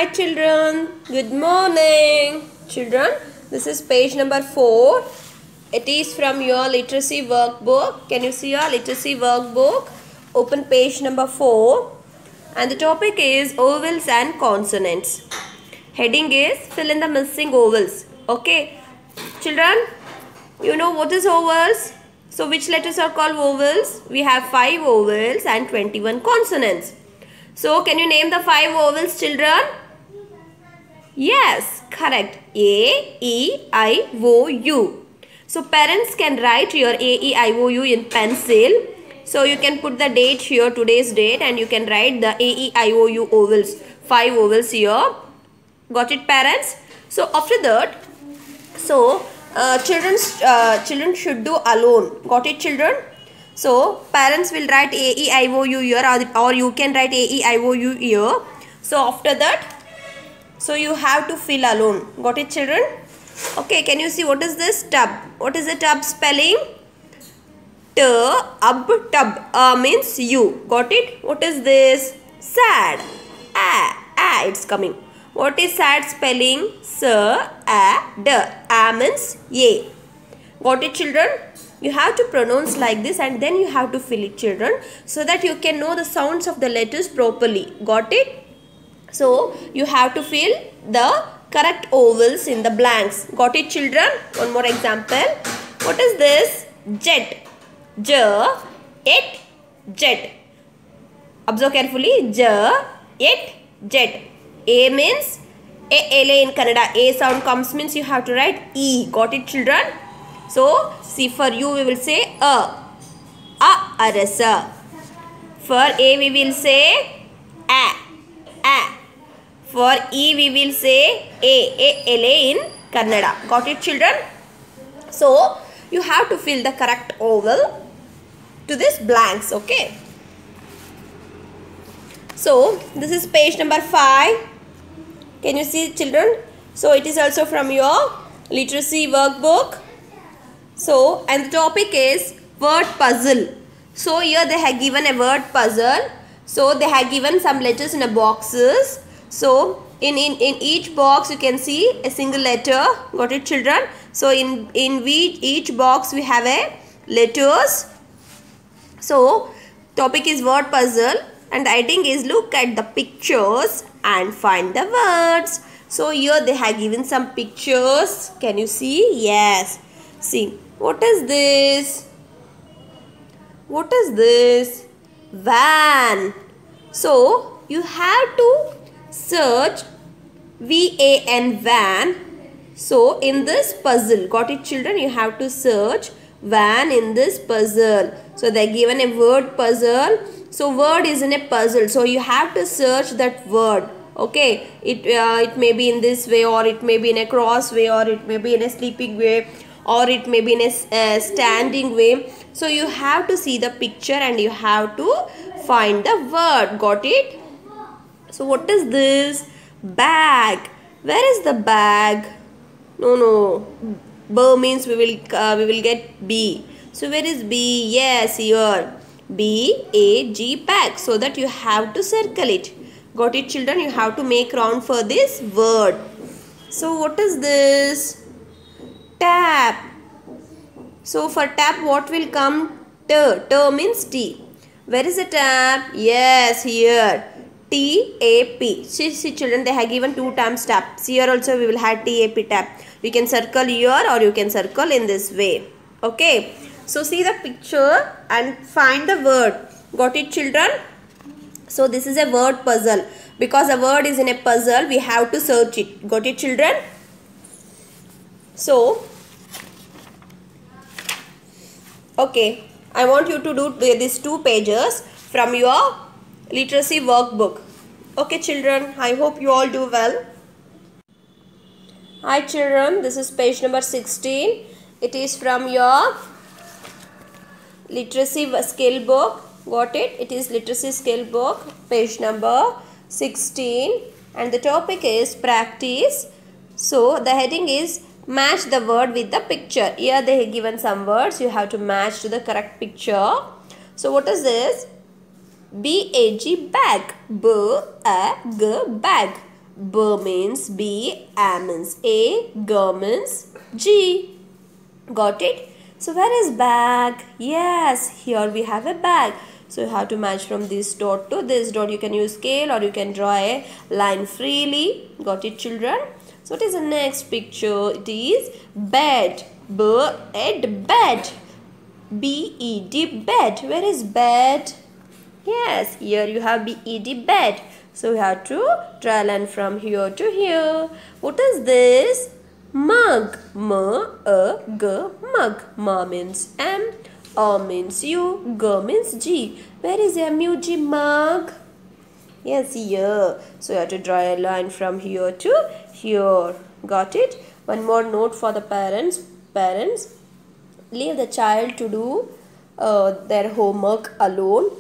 Hi children, good morning. Children, this is page number 4. It is from your literacy workbook. Can you see your literacy workbook? Open page number 4. And the topic is vowels and consonants. Heading is fill in the missing vowels. Okay. Children, you know what is vowels? So which letters are called vowels? We have 5 vowels and 21 consonants. So can you name the 5 vowels, children? Yes, correct. A, E, I, O, U. So parents can write your A, E, I, O, U in pencil. So you can put the date here, today's date, and you can write the A, E, I, O, U vowels. 5 vowels here. Got it, parents? So after that, children should do alone. Got it, children? So parents will write A, E, I, O, U here, or you can write A, E, I, O, U here. So after that, so you have to fill alone. Got it, children? Okay, can you see what is this? Tub. What is the tub spelling? Tub means you. Got it? What is this? Sad. It's coming. What is sad spelling? Means A. Got it, children? You have to pronounce like this and then you have to fill it, children, so that you can know the sounds of the letters properly. Got it? So you have to fill the correct vowels in the blanks. Got it, children? One more example. What is this? Jet. Jet. Observe carefully. Jet. A means A in Kannada. A sound comes means you have to write E. Got it, children? So see, for you we will say arasa. For A we will say A. For E we will say A in Kannada. Got it, children? So you have to fill the correct vowel to this blanks. Okay. So this is page number 5. Can you see, children? So it is also from your literacy workbook. So, and the topic is word puzzle. So here they have given a word puzzle. So they have given some letters in a boxes. So in each box you can see a single letter. Got it, children? So in each box we have a letters. So topic is word puzzle and the heading is look at the pictures and find the words. So here they have given some pictures. Can you see? Yes. See, what is this? What is this? Van. So you have to search VAN, van. So in this puzzle, got it, children? You have to search van in this puzzle. So they are given a word puzzle. So word is in a puzzle. So you have to search that word. Okay. It may be in this way, or it may be in a cross way, or it may be in a sleeping way, or it may be in a standing way. So you have to see the picture and you have to find the word. Got it? So what is this? Bag. Where is the bag? No. B means we will get B. So where is B? Yes, here. BAG, bag. So that you have to circle it. Got it, children? You have to make round for this word. So what is this? Tap. So for tap what will come? T means T. Where is the tap? Yes, here. TAP. See, children, they have given 2 times tap. Here also we will have TAP, tap. You can circle here or you can circle in this way. Okay. So see the picture and find the word. Got it, children? So this is a word puzzle. Because a word is in a puzzle, we have to search it. Got it, children? So okay, I want you to do these 2 pages from your literacy workbook. Okay, children, I hope you all do well. Hi, children, this is page number 16. It is from your literacy skill book. Got it? It is literacy skill book, page number 16. And the topic is practice. So the heading is match the word with the picture. Here they have given some words. You have to match to the correct picture. So what is this? B-A-G, bag. B-A-G, bag. B means B, A means A, G means G. Got it? So where is bag? Yes, here we have a bag. So you have to match from this dot to this dot. You can use scale or you can draw a line freely. Got it, children? So what is the next picture? It is bed. Bed. B-E-D, bed. Where is bed? Yes, here you have B-E-D, bed. So we have to draw a line from here to here. What is this? Mug. M-A-G, mug. Ma means M, A means U, G means G. Where is M-U-G, mug? Yes, here. So you have to draw a line from here to here. Got it? One more note for the parents. Parents, leave the child to do their homework alone.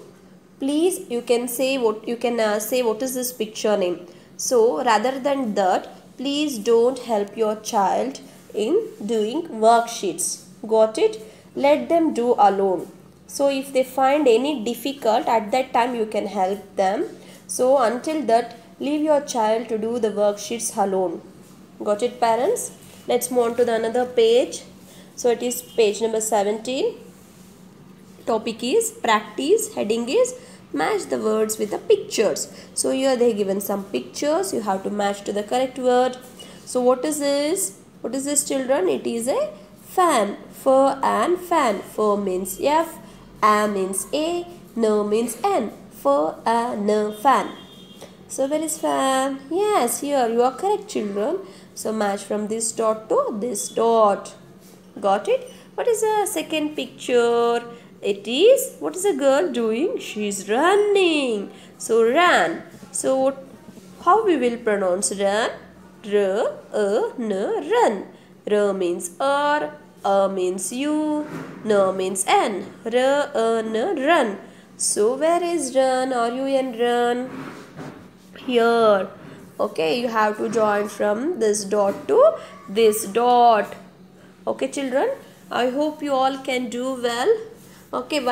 Please, you can say what is this picture name. So rather than that, please don't help your child in doing worksheets. Got it? Let them do alone. So if they find any difficult, at that time you can help them. So until that, leave your child to do the worksheets alone. Got it, parents? Let's move on to the another page. So it is page number 17. Topic is practice. Heading is match the words with the pictures. So here they given some pictures. You have to match to the correct word. So what is this? What is this, children? It is a fan. Fur and fan. Fur means F. A means A. N means N. Fur and fan. So where is fan? Yes, here you are correct, children. So match from this dot to this dot. Got it? What is the second picture? It is, what is a girl doing? She is running. So run. So how we will pronounce run? R-A-N, run. R means R, A means U, N means N. R-A-N, run. So where is run? R-U-N, run? Here. Okay, you have to join from this dot to this dot. Okay, children, I hope you all can do well. Okay,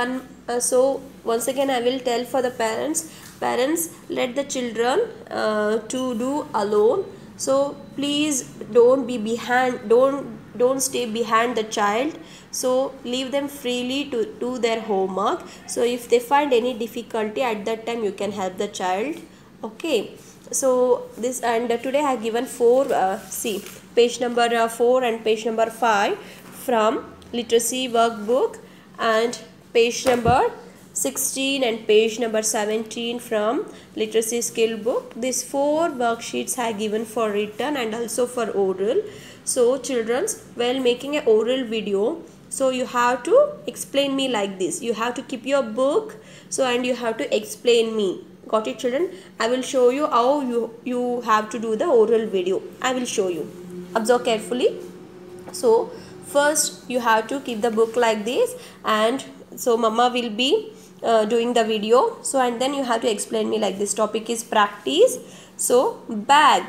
so once again I will tell for the parents. Parents, let the children to do alone. So please don't be behind. Don't stay behind the child. So leave them freely to do their homework. So if they find any difficulty, at that time you can help the child. Okay. So this, and today I have given page number 4 and page number 5 from literacy workbook, and page number 16 and page number 17 from literacy skill book. These 4 worksheets I have given for written and also for oral. So children, while making an oral video, so you have to explain me like this. You have to keep your book, so and you have to explain me. Got it, children? I will show you how you have to do the oral video. I will show you. Observe carefully. So first you have to keep the book like this, and so mama will be doing the video. So and then you have to explain me like this. Topic is practice. So bag.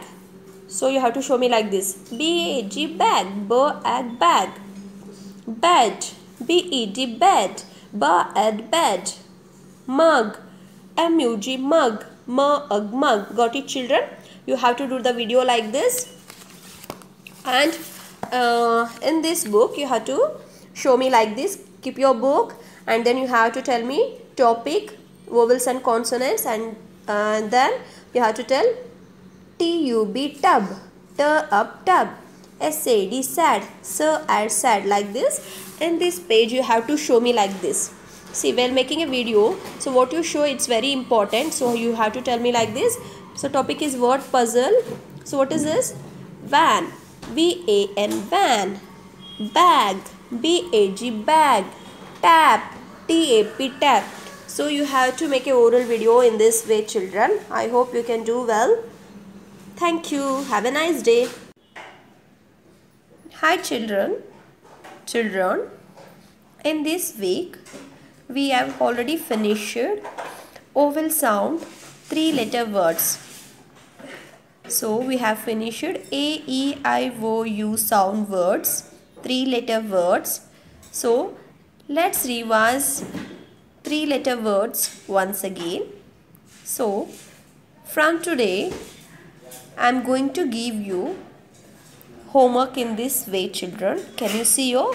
So you have to show me like this. B-A-G, bag. B-A-G, bag. Bed. B-E-D, bed. B-A-D, bed. Mug. M-U-G, mug. M-U-G, mug. Got it, children? You have to do the video like this. And in this book you have to show me like this. Keep your book, and then you have to tell me topic, vowels and consonants, and then you have to tell T-U-B, tub. T-up, tub. S-A-D, sad. S-A-D, sad, like this. In this page you have to show me like this. See, while making a video, so what you show, it's very important. So you have to tell me like this. So topic is word puzzle. So what is this? Van. V-A-N, van. Bag. B-A-G, bag. Tap. T-A-P, tap. So you have to make a oral video in this way, children. I hope you can do well. Thank you. Have a nice day. Hi, children. Children, in this week we have already finished vowel sound 3-letter words. So we have finished A, E, I, O, U sound words, 3-letter words. So let's revise 3-letter words once again. So from today I am going to give you homework in this way, children. Can you see your?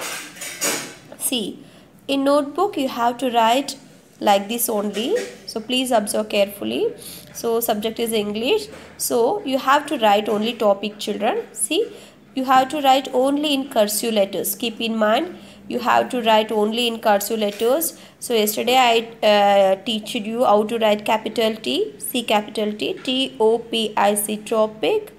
See, in notebook you have to write like this only. So please observe carefully. So subject is English. So you have to write only topic, children. See, you have to write only in cursive letters. Keep in mind, you have to write only in cursive letters. So yesterday I teach you how to write capital T, C capital T, T-O-P-I-C, topic.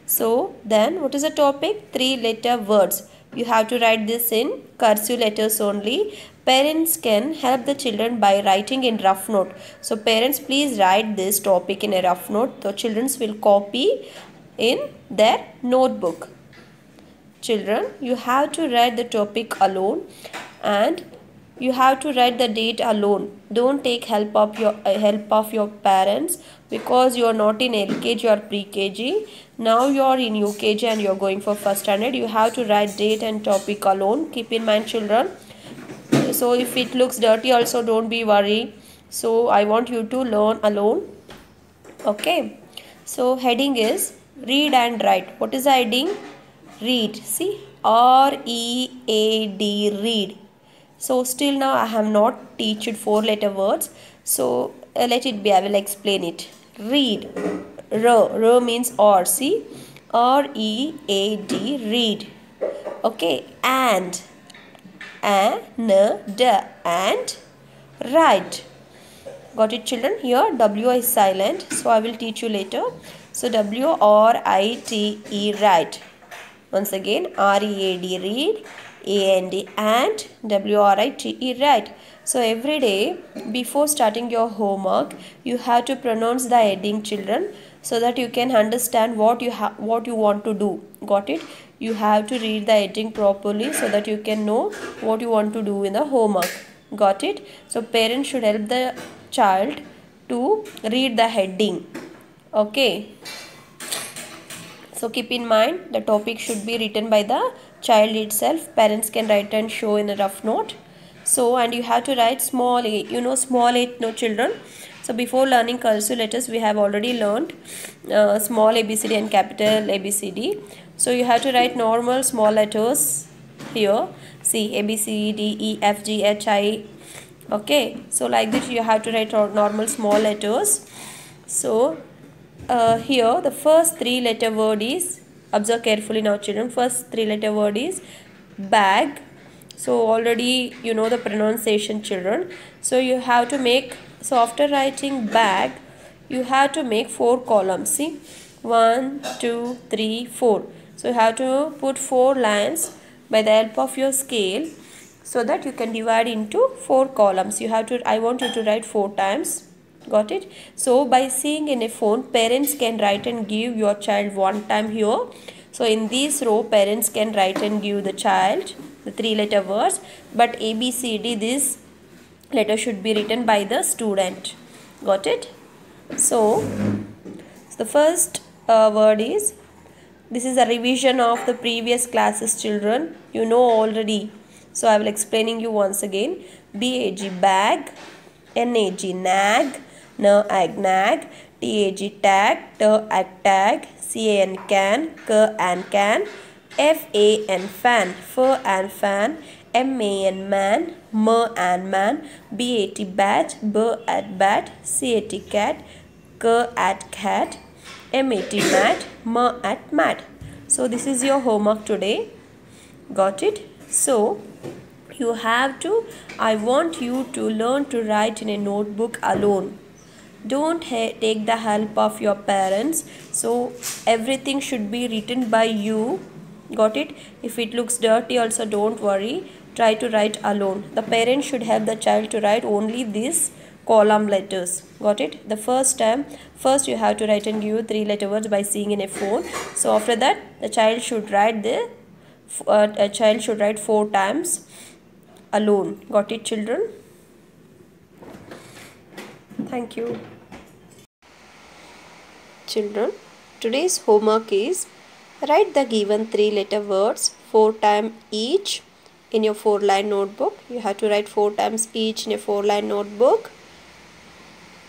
So then what is the topic? 3-letter words. You have to write this in cursive letters only. Parents can help the children by writing in rough note. So parents, please write this topic in a rough note. The children will copy in their notebook. Children, you have to write the topic alone and you have to write the date alone. Don't take help of your parents, because you are not in LKG or pre-KG. Now you are in UKG and you are going for first standard. You have to write date and topic alone. Keep in mind, children. So if it looks dirty also, don't be worried. So I want you to learn alone. Okay. So heading is read and write. What is the heading? Read. See, R-E-A-D, read. So still now I have not teached 4-letter words. So let it be. I will explain it. Read. R means or. See, R-E-A-D, read. Okay. And write. Got it, children? Here W is silent, so I will teach you later. So W-R-I-T-E, write. Once again, R-E-A-D, read, A-N-D, and W-R-I-T-E, write. So every day before starting your homework, you have to pronounce the heading, children, so that you can understand what you want to do. Got it? You have to read the heading properly so that you can know what you want to do in the homework. Got it? So parents should help the child to read the heading. Okay. So keep in mind, the topic should be written by the child itself. Parents can write and show in a rough note. So, and you have to write small a. You know small a, no, children? So before learning cursive letters, we have already learned small ABCD and capital ABCD. So you have to write normal small letters here. See, A, B, C, D, E, F, G, H, I. Okay. So like this you have to write normal small letters. So here the first 3-letter word is, observe carefully now, children. First 3-letter word is bag. So already you know the pronunciation, children. So you have to make, so after writing bag, you have to make 4 columns. See, 1, 2, 3, 4. So you have to put 4 lines by the help of your scale, so that you can divide into 4 columns. You have to, I want you to write 4 times. Got it? So by seeing in a phone, parents can write and give your child 1 time here. So in this row, parents can write and give the child the 3-letter words, but A, B, C, D, this letter should be written by the student. Got it? So the first word is, this is a revision of the previous classes, children. You know already. So I will explaining you once again. B-A-G, bag. N-A-G, nag. N-A-G, nag. T-A-G, tag. T-A-G, tag. C-A-N, can. K-A-N, can. F-A-N, fan. F-A-N, fan. M-A-N, man. M-A-N, man. B-A-T, bat. B-A-T, bat. C-A-T, cat. K-A-T, cat. M-A-T, mat. M-A-T, mat. So this is your homework today. Got it? So you have to, I want you to learn to write in a notebook alone. Don't take the help of your parents. So everything should be written by you. Got it? If it looks dirty also, don't worry. Try to write alone. The parent should help the child to write only these column letters. Got it? The first you have to write and give 3-letter words by seeing in a phone. So after that, the child should write a child should write 4 times alone. Got it, children? Thank you. Children, today's homework is write the given 3-letter words 4 times each in your 4-line notebook. You have to write 4 times each in a 4-line notebook.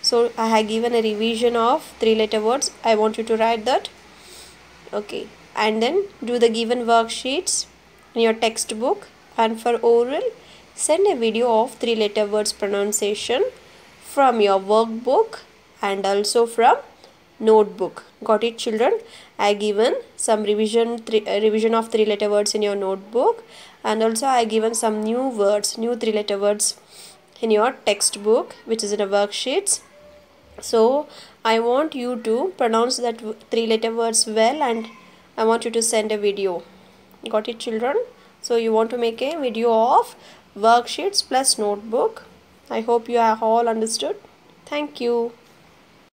So I have given a revision of 3-letter words. I want you to write that. Okay, and then do the given worksheets in your textbook, and for oral send a video of 3-letter words pronunciation from your workbook and also from notebook. Got it, children? I given some revision of 3-letter words in your notebook, and also I given some new 3-letter words in your textbook, which is in a worksheets. So I want you to pronounce that 3-letter words well, and I want you to send a video. Got it, children? So you want to make a video of worksheets plus notebook. I hope you have all understood. Thank you.